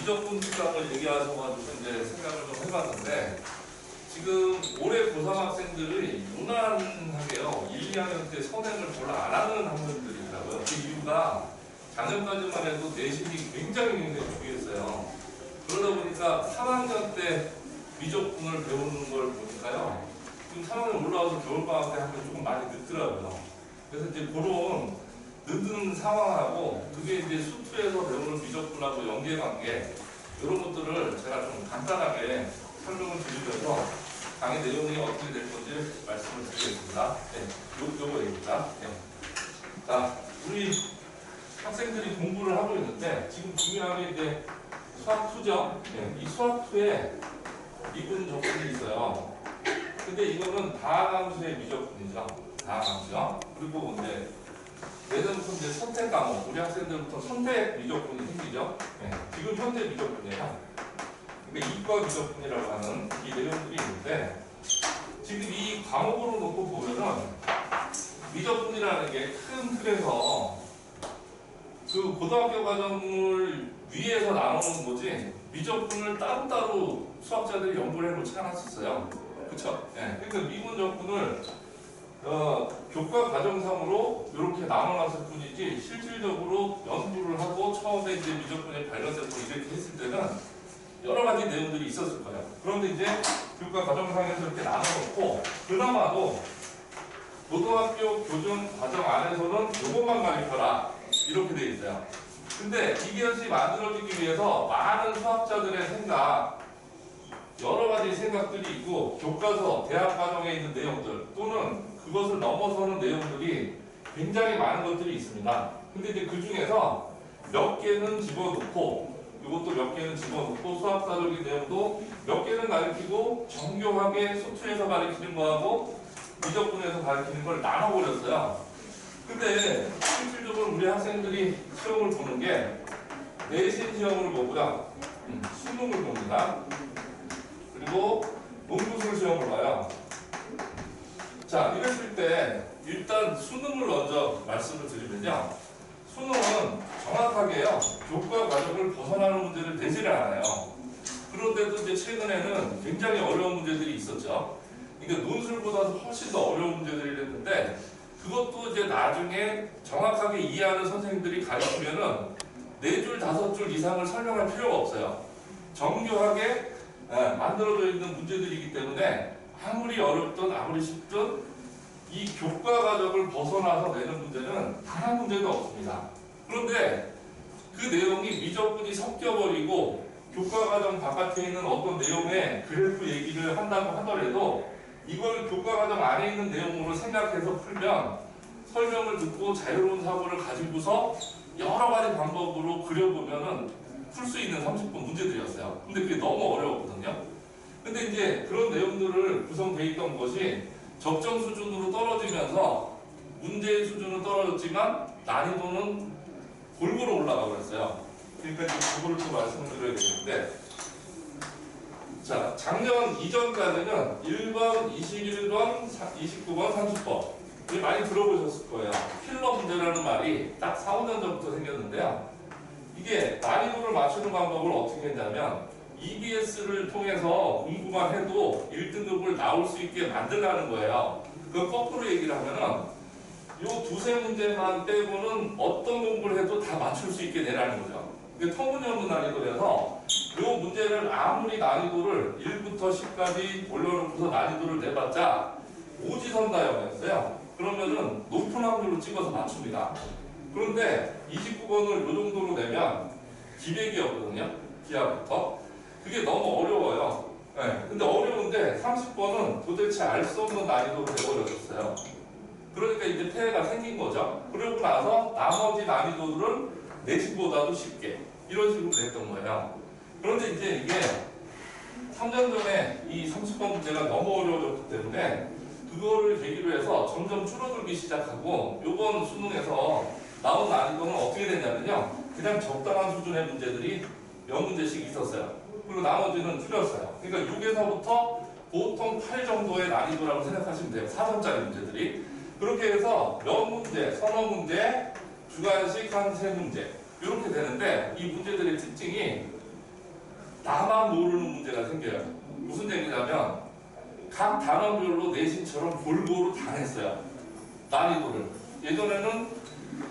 미적분 특강을 얘기하셔가지고 이제 생각을 좀 해봤는데, 지금 올해 고3 학생들이 무난하게요 1, 2학년 때 선행을 별로 안 하는 학년들이더라고요. 그 이유가 작년까지만 해도 내신이 굉장히 중요했어요. 그러다 보니까 3학년 때 미적분을 배우는 걸 보니까요, 지금 3학년 올라와서 겨울방학 때 하면 조금 많이 늦더라고요. 그래서 이제 그런 늦는 상황하고 그게 이제 수투에서 배우는 미적분하고 연계관계, 이런 것들을 제가 좀 간단하게 설명을 드리면서 강의 내용이 어떻게 될 건지 말씀을 드리겠습니다. 네, 요거입니다. 네. 자, 우리 학생들이 공부를 하고 있는데 지금 중요한 게 이제 수학 2죠. 네, 이 수학 2에 미분 적분이 있어요. 근데 이거는 다함수의 미적분이죠. 다함수요. 그리고 이제 내년부터 이제 선택 과목, 우리 학생들부터 선택 미적분이 생기죠. 네, 지금 현재 미적분이에요. 그러니까 이과 미적분이라고 하는 이 내용들이 있는데, 지금 이 과목으로 놓고 보면은 미적분이라는 게 큰 틀에서 그 고등학교 과정을 위에서 나누는 거지, 미적분을 따로따로 수학자들이 연구를 해놓지 않았었어요. 그쵸? 네. 그러니까 미분 적분을 교과 과정상으로 이렇게 나눠놨을 뿐이지, 실질적으로 연구를 하고 처음에 이제 미적분에 관련돼서 이렇게 했을 때는 여러 가지 내용들이 있었을 거예요. 그런데 이제 교과 과정상에서 이렇게 나눠놓고, 그나마도 고등학교 교정 과정 안에서는 이것만 가르쳐라, 이렇게 돼 있어요. 근데 이것이 만들어지기 위해서 많은 수학자들의 생각, 여러 가지 생각들이 있고, 교과서, 대학 과정에 있는 내용들, 또는 그것을 넘어서는 내용들이 굉장히 많은 것들이 있습니다. 근데 이제 그 중에서 몇 개는 집어넣고, 이것도 몇 개는 집어넣고, 수학사적인 내용도 몇 개는 가르치고, 정교하게 소투에서 가르치는 거하고 미적분에서 가르치는 걸 나눠버렸어요. 근데 실질적으로 우리 학생들이 시험을 보는 게 내신 시험을 보고요, 수능을 봅니다. 그리고 논술술 시험을 봐요. 자, 이랬을 때 일단 수능을 먼저 말씀을 드리면요, 수능은 정확하게요 교과 과정을 벗어나는 문제를 내지를 않아요. 그런데도 이제 최근에는 굉장히 어려운 문제들이 있었죠. 그러니까 논술보다도 훨씬 더 어려운 문제들이 됐는데, 그것도 이제 나중에 정확하게 이해하는 선생님들이 가르치면은 4줄, 5줄 이상을 설명할 필요가 없어요. 정교하게 만들어져 있는 문제들이기 때문에 아무리 어렵든 아무리 쉽든 이 교과 과정을 벗어나서 내는 문제는 단 한 문제도 없습니다. 그런데 그 내용이 미적분이 섞여버리고 교과 과정 바깥에 있는 어떤 내용의 그래프 얘기를 한다고 하더라도, 이걸 교과 과정 안에 있는 내용으로 생각해서 풀면 설명을 듣고 자유로운 사고를 가지고서 여러 가지 방법으로 그려보면은 풀 수 있는 30분 문제들이었어요. 근데 그게 너무 어려웠거든요. 근데 이제 그런 내용들을 구성되어 있던 것이 적정 수준으로 떨어지면서 문제의 수준은 떨어졌지만 난이도는 골고루 올라가고 그랬어요. 그러니까 이제 그거를 또 말씀을 드려야 되는데, 자, 작년 이전까지는 1번, 21번, 29번, 30번 이게 많이 들어보셨을 거예요. 필러 문제라는 말이 딱 4, 5년 전부터 생겼는데요, 이게 난이도를 맞추는 방법을 어떻게 했냐면 EBS를 통해서 공부만 해도 1등급을 나올 수 있게 만들라는 거예요. 그 거꾸로 얘기를 하면은 요 두세 문제만 빼고는 어떤 공부를 해도 다 맞출 수 있게 내라는 거죠. 이게 터무니없는 난이도라서 요 문제를 아무리 난이도를 1부터 10까지 올려놓고서 난이도를 내봤자 오지선다형이었어요. 그러면은 높은 확률로 찍어서 맞춥니다. 그런데 29번을 요 정도로 내면 기백이었거든요. 기하부터. 그게 너무 어려워요. 네. 근데 어려운데 30번은 도대체 알 수 없는 난이도로 내버려졌어요. 그러니까 이제 폐해가 생긴 거죠. 그러고 나서 나머지 난이도들은 내신보다도 쉽게 이런 식으로 됐던 거예요. 그런데 이제 이게 3년 전에 이 30번 문제가 너무 어려워졌기 때문에 그거를 계기로 해서 점점 줄어들기 시작하고, 요번 수능에서 나온 난이도는 어떻게 됐냐면요, 그냥 적당한 수준의 문제들이 몇 문제씩 있었어요. 그리고 나머지는 줄였어요. 그러니까 6에서부터 보통 8 정도의 난이도라고 생각하시면 돼요. 4점짜리 문제들이. 그렇게 해서 몇 문제, 서너 문제, 주관식 한 3문제 이렇게 되는데, 이 문제들의 특징이 나만 모르는 문제가 생겨요. 무슨 얘기냐면 각 단원별로 내신처럼 골고루 다 냈어요. 난이도를. 예전에는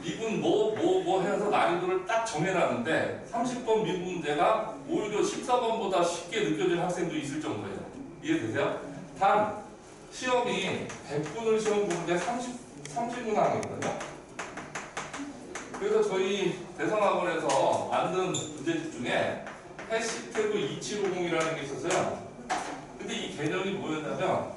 미분 뭐 해서 난이도를 딱 정해놨는데 30번 미분 문제가 오히려 14번보다 쉽게 느껴질 학생도 있을 정도예요. 이해되세요? 단 시험이 100분을 시험 보는데 30문항이거든요. 그래서 저희 대성학원에서 만든 문제집 중에 해시태그 2750이라는 게 있었어요. 근데 이 개념이 뭐였냐면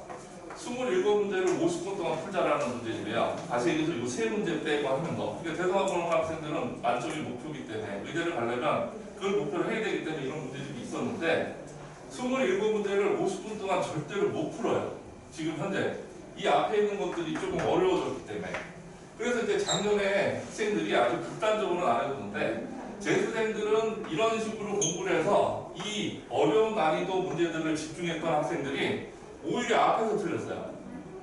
27문제를 50분 동안 풀자라는 문제집이에요. 다시 얘기해서 이 세 문제 빼고 하는 거. 그러니까 대성학원 학생들은 만점이 목표이기 때문에 의대를 가려면 그걸 목표를 해야 되기 때문에 이런 문제집이 있었는데 27문제를 50분 동안 절대로 못 풀어요. 지금 현재 이 앞에 있는 것들이 조금 어려워졌기 때문에. 그래서 이제 작년에 학생들이 아주 극단적으로는 안 해줬는데 재수생들은 이런 식으로 공부를 해서 이 어려운 난이도 문제들을 집중했던 학생들이 오히려 앞에서 틀렸어요.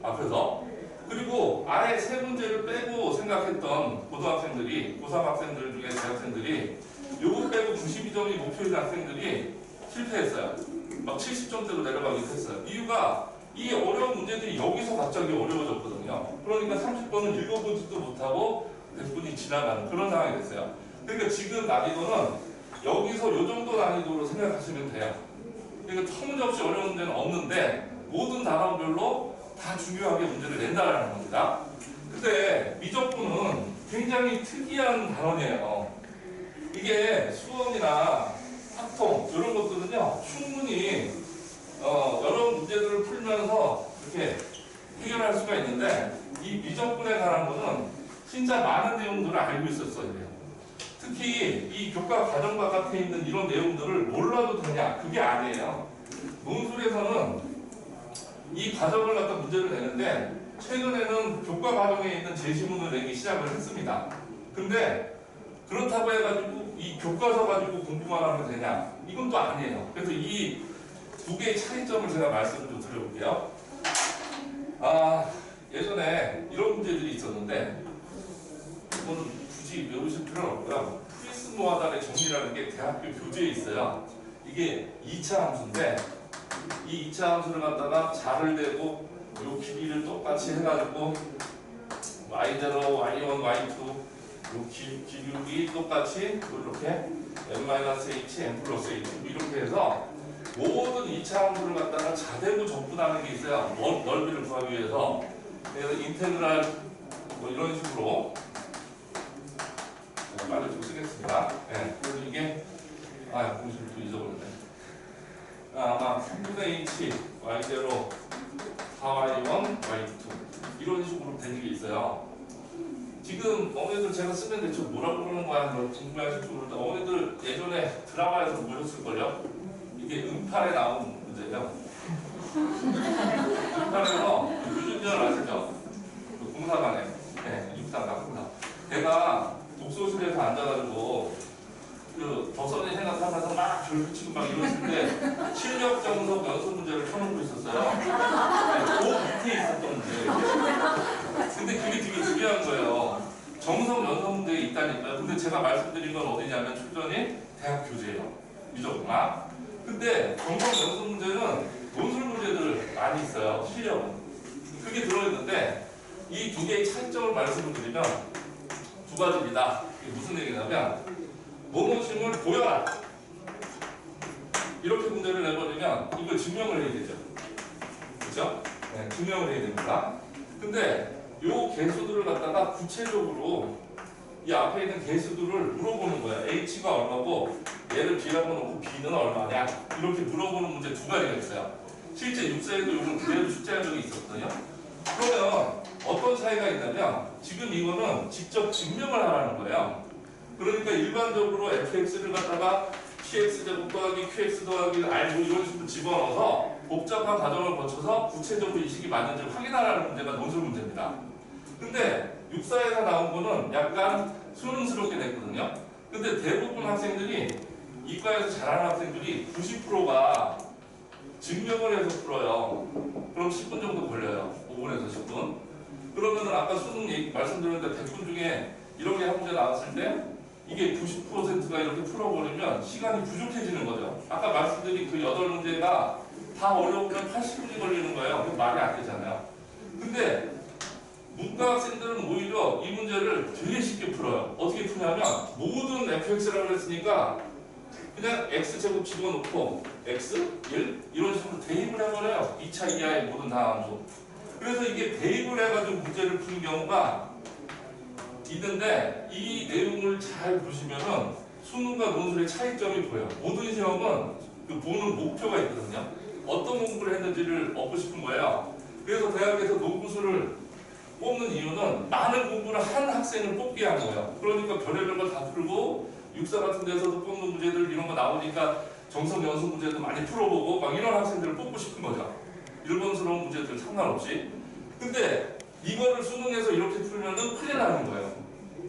앞에서. 그리고 아예 세 문제를 빼고 생각했던 고등학생들이, 고3 학생들 중에 대학생들이 요거 빼고 92점이 목표인 학생들이 실패했어요. 막 70점대로 내려가기도 했어요. 이유가 이 어려운 문제들이 여기서 갑자기 어려워졌거든요. 그러니까 30번은 읽어보지도 못하고 100분이 지나가는 그런 상황이 됐어요. 그러니까 지금 난이도는 여기서 요 정도 난이도로 생각하시면 돼요. 그러니까 터무니없이 어려운 문제는 없는데 모든 단원별로 다 중요하게 문제를 낸다라는 겁니다. 근데 미적분은 굉장히 특이한 단원이에요. 이게 수원이나 학통 이런 것들은요 충분히 여러 문제들을 풀면서 이렇게 해결할 수가 있는데 이 미적분에 관한 거는 진짜 많은 내용들을 알고 있었어야 돼요. 특히 이 교과 과정 바깥에 있는 이런 내용들을 몰라도 되냐? 그게 아니에요. 논술에서는 이 과정을 갖다 문제를 내는데 최근에는 교과 과정에 있는 제시문을 내기 시작을 했습니다. 근데 그렇다고 해가지고 이 교과서 가지고 공부만 하면 되냐? 이건 또 아니에요. 그래서 이 두 개의 차이점을 제가 말씀을 좀 드려볼게요. 예전에 이런 문제들이 있었는데 이거는 굳이 외우실 필요는 없고요. 프리스 모아달의 정리라는 게 대학교 교재에 있어요. 이게 2차 함수인데 이 2차 함수를 갖다가 자를 대고 요 길이를 똑같이 해가지고 y0, y1, y2 요 기울기 똑같이 이렇게 n-h, n+h 이렇게 해서 모든 2차 함수를 갖다가 자대고 접근하는 게 있어요. 넓이를 구하기 위해서. 그래서 인테그랄 뭐 이런 식으로 빨리 좀 쓰겠습니다. 네. 그래서 이게 공식을 또 잊어버렸네. 아마 3분의 h y0 4y1 y2 이런 식으로 되는 게 있어요. 지금 어머니들 제가 쓰는데 저 뭐라고 그러는 거야? 궁금해하실 줄 모르는데 어머니들 예전에 드라마에서 보셨을걸요? 이게 응팔에 나온 문제예요. 응팔에서 유준열 아시죠? 그 공사관에 육상가 공사. 걔가 독서실에서 앉아가지고 그 덕선이 생각하면서 막 별붙이고 막 이러실 때 실력 정석 연습 문제를 펴놓고 있었어요. 그 밑에 있었던 문제. 근데 그게 되게 중요한 거예요. 정석 연습 문제에 있다니까요. 근데 제가 말씀드린 건 어디냐면 출전이 대학 교재예요. 미적분학. 근데 정석 연습 문제는 논술 문제들 많이 있어요. 실력은. 그게 들어있는데 이 두 개의 차이점을 말씀을 드리면 두 가지입니다. 이게 무슨 얘기냐면 뭐뭐심을 보여라. 이렇게 문제를 내버리면 이걸 증명을 해야 되죠. 그렇죠? 네, 증명을 해야 됩니다. 근데 요 개수들을 갖다가 구체적으로 이 앞에 있는 개수들을 물어보는 거예요. H가 얼마고 얘를 B라고 놓고 B는 얼마냐 이렇게 물어보는 문제 두 가지가 있어요. 실제 육사에도 이런 그대로 출제한 적이 있었거든요. 그러면 어떤 차이가 있냐면 지금 이거는 직접 증명을 하라는 거예요. 그러니까 일반적으로 fx를 갖다가 px제곱 더하기 qx 더하기 r 이런 식으로 집어넣어서 복잡한 과정을 거쳐서 구체적으로 이 식이 맞는지 확인하라는 문제가 논술 문제입니다. 근데 육사에서 나온 거는 약간 수능스럽게 됐거든요. 근데 대부분 학생들이 이과에서 잘하는 학생들이 90%가 증명을 해서 풀어요. 그럼 10분 정도 걸려요. 5분에서 10분. 그러면은 아까 수능 말씀드렸는데 100분 중에 이렇게 한 문제 나왔을 때 이게 90%가 이렇게 풀어버리면 시간이 부족해지는 거죠. 아까 말씀드린 그 8문제가 다 어려우면 80분이 걸리는 거예요. 그건 말이 안 되잖아요. 근데 문과 학생들은 오히려 이 문제를 되게 쉽게 풀어요. 어떻게 푸냐면 모든 fx라고 했으니까 그냥 x제곱 집어넣고 x, 1 이런 식으로 대입을 해버려요. 2차 이하의 모든 다함수. 그래서 이게 대입을 해가지고 문제를 푸는 경우가 있는데 이 내용을 잘 보시면은 수능과 논술의 차이점이 보여요. 모든 시험은 그 보는 목표가 있거든요. 어떤 공부를 했는지를 얻고 싶은 거예요. 그래서 대학에서 논구수를 뽑는 이유는 많은 공부를 한 학생을 뽑게 한 거예요. 그러니까 별의별 걸 다 풀고 육사 같은 데서도 뽑는 문제들 이런 거 나오니까 정석 연습 문제도 많이 풀어보고 막 이런 학생들을 뽑고 싶은 거죠. 일본스러운 문제들 상관없이. 근데 이거를 수능에서 이렇게 풀면은 큰일 나는 거예요.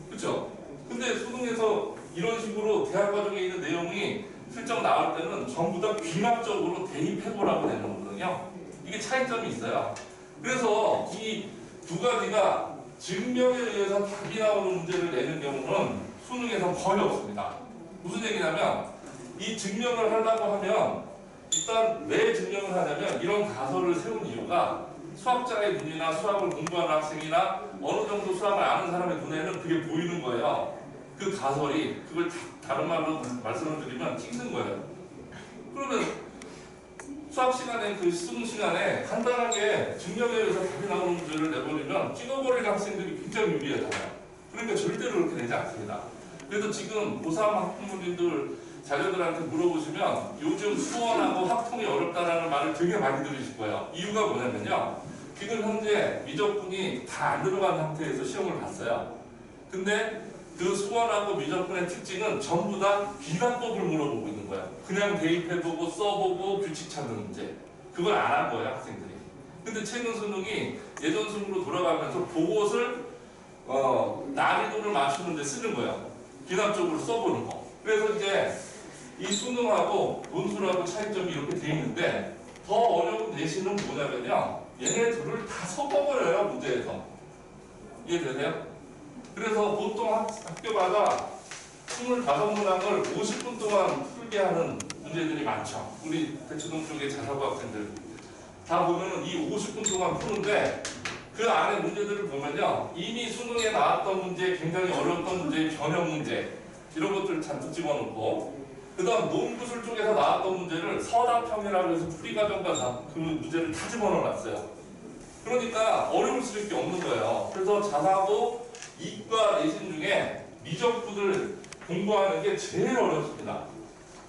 그렇죠? 근데 수능에서 이런 식으로 대학 과정에 있는 내용이 슬쩍 나올 때는 전부 다 귀납적으로 대입해보라고 되는 거거든요. 이게 차이점이 있어요. 그래서 이 두 가지가 증명에 의해서 답이 나오는 문제를 내는 경우는 수능에서 거의 없습니다. 무슨 얘기냐면 이 증명을 하려고 하면 일단 왜 증명을 하냐면 이런 가설을 세운 이유가 수학자의 눈이나 수학을 공부하는 학생이나 어느 정도 수학을 아는 사람의 눈에는 그게 보이는 거예요. 그 가설이 그걸 다른 말로 말씀을 드리면 찍는 거예요. 그러면 수학 시간에 그 수능 시간에 간단하게 증명에 의해서 답이 나오는 문제를 내버리면 찍어버리는 학생들이 굉장히 유리하잖아요. 그러니까 절대로 그렇게 되지 않습니다. 그래서 지금 고3 학부모님들 자녀들한테 물어보시면 요즘 수원하고 학통이 어렵다라는 말을 되게 많이 들으실 거예요. 이유가 뭐냐면요. 지금 현재 미적분이 다 안 들어간 상태에서 시험을 봤어요. 근데 그 수원하고 미적분의 특징은 전부 다 비관법을 물어보고 있는 거예요. 그냥 대입해보고 써보고 규칙 찾는 문제. 그걸 안 한 거예요, 학생들이. 근데 최근 수능이 예전 수능으로 돌아가면서 그것을 난이도를 맞추는 데 쓰는 거예요. 비관적으로 써보는 거. 그래서 이제 이 수능하고 논술하고 차이점이 이렇게 돼 있는데 더 어려운 내신은 뭐냐면요. 얘네 둘을 다 섞어버려요, 문제에서. 이해되세요? 그래서 보통 학교마다 25문항을 50분 동안 풀게 하는 문제들이 많죠. 우리 대치동 쪽의 자사고 학생들 다 보면은 이 50분 동안 푸는데 그 안에 문제들을 보면요. 이미 수능에 나왔던 문제, 굉장히 어려웠던 문제, 변형 문제 이런 것들 잔뜩 집어넣고 그 다음 논구술 쪽에서 나왔던 문제를 서답형이라고 해서 풀이과정과 그 문제를 다 집어넣어놨어요. 그러니까 어려울 수밖에 없는 거예요. 그래서 자사고 이과 내신 중에 미적분을 공부하는 게 제일 어렵습니다.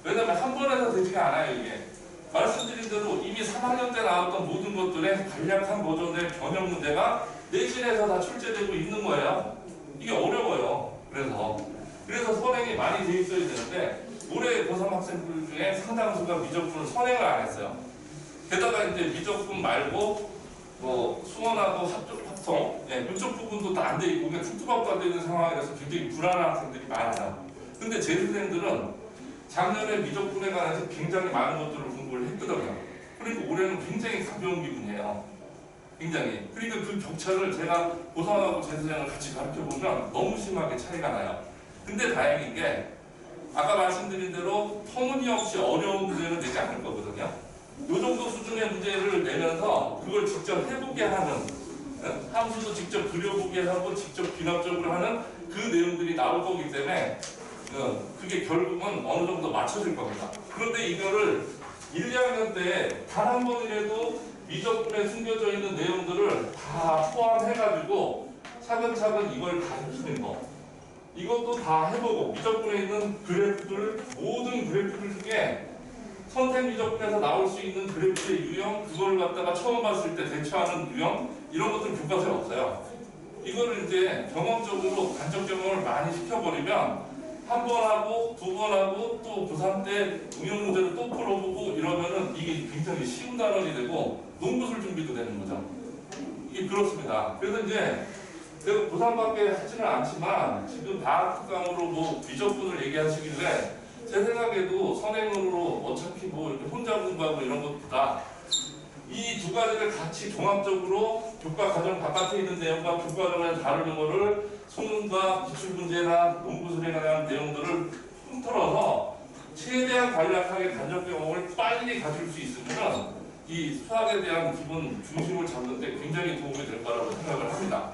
왜냐면 한 번에서 되지가 않아요, 이게. 말씀드린 대로 이미 3학년 때 나왔던 모든 것들의 간략한 버전의 변형 문제가 내신에서 다 출제되고 있는 거예요. 이게 어려워요. 그래서 선행이 많이 돼 있어야 되는데 올해 고3 학생들 중에 상당수가 미적분을 선행을 안 했어요. 게다가 이제 미적분 말고 수원하고 합성, 이쪽 부분도 다 안 돼 있고 그냥 투투밥도 안 되는 상황이라서 굉장히 불안한 학생들이 많아요. 근데 재수생들은 작년에 미적분에 관해서 굉장히 많은 것들을 공부를 했거든요. 그러니까 올해는 굉장히 가벼운 기분이에요. 굉장히. 그러니까 그 격차를 제가 고3하고 재수생을 같이 가르쳐보면 너무 심하게 차이가 나요. 근데 다행인 게 아까 말씀드린 대로 터무니없이 어려운 문제는 내지 않을 거거든요. 이 정도 수준의 문제를 내면서 그걸 직접 해보게 하는 함수도 직접 그려보게 하고 직접 비납적으로 하는 그 내용들이 나올 거기 때문에 그게 결국은 어느 정도 맞춰질 겁니다. 그런데 이거를 1, 2학년 때 단 한 번이라도 미적분에 숨겨져 있는 내용들을 다 포함해가지고 차근차근 이걸 다 익히는 거. 이것도 다 해보고 미적분에 있는 그래프들, 모든 그래프들 중에 선택 미적분에서 나올 수 있는 그래프의 유형, 그걸 갖다가 처음 봤을 때 대처하는 유형, 이런 것들은 교과서에 없어요. 이거를 이제 경험적으로 간접 경험을 많이 시켜버리면 한 번 하고 두 번 하고 또 고3 때 응용 문제를 또 풀어보고 이러면은 이게 굉장히 쉬운 단원이 되고 논구술 준비도 되는 거죠. 이게 그렇습니다. 그래서 이제 제가 고3밖에 하지는 않지만 지금 다학 특강으로 미적분을 얘기하시길래 제 생각에도 선행으로 어차피 이렇게 혼자 공부하고 이런 것보다 이 두 가지를 같이 종합적으로 교과 과정 바깥에 있는 내용과 교과 과정을 다루는 거를 수능 기준과 기출문제나 논구술에 관한 내용들을 훑어서 최대한 간략하게 간접 경험을 빨리 가질 수 있으면 이 수학에 대한 기본 중심을 잡는 데 굉장히 도움이 될 거라고 생각을 합니다.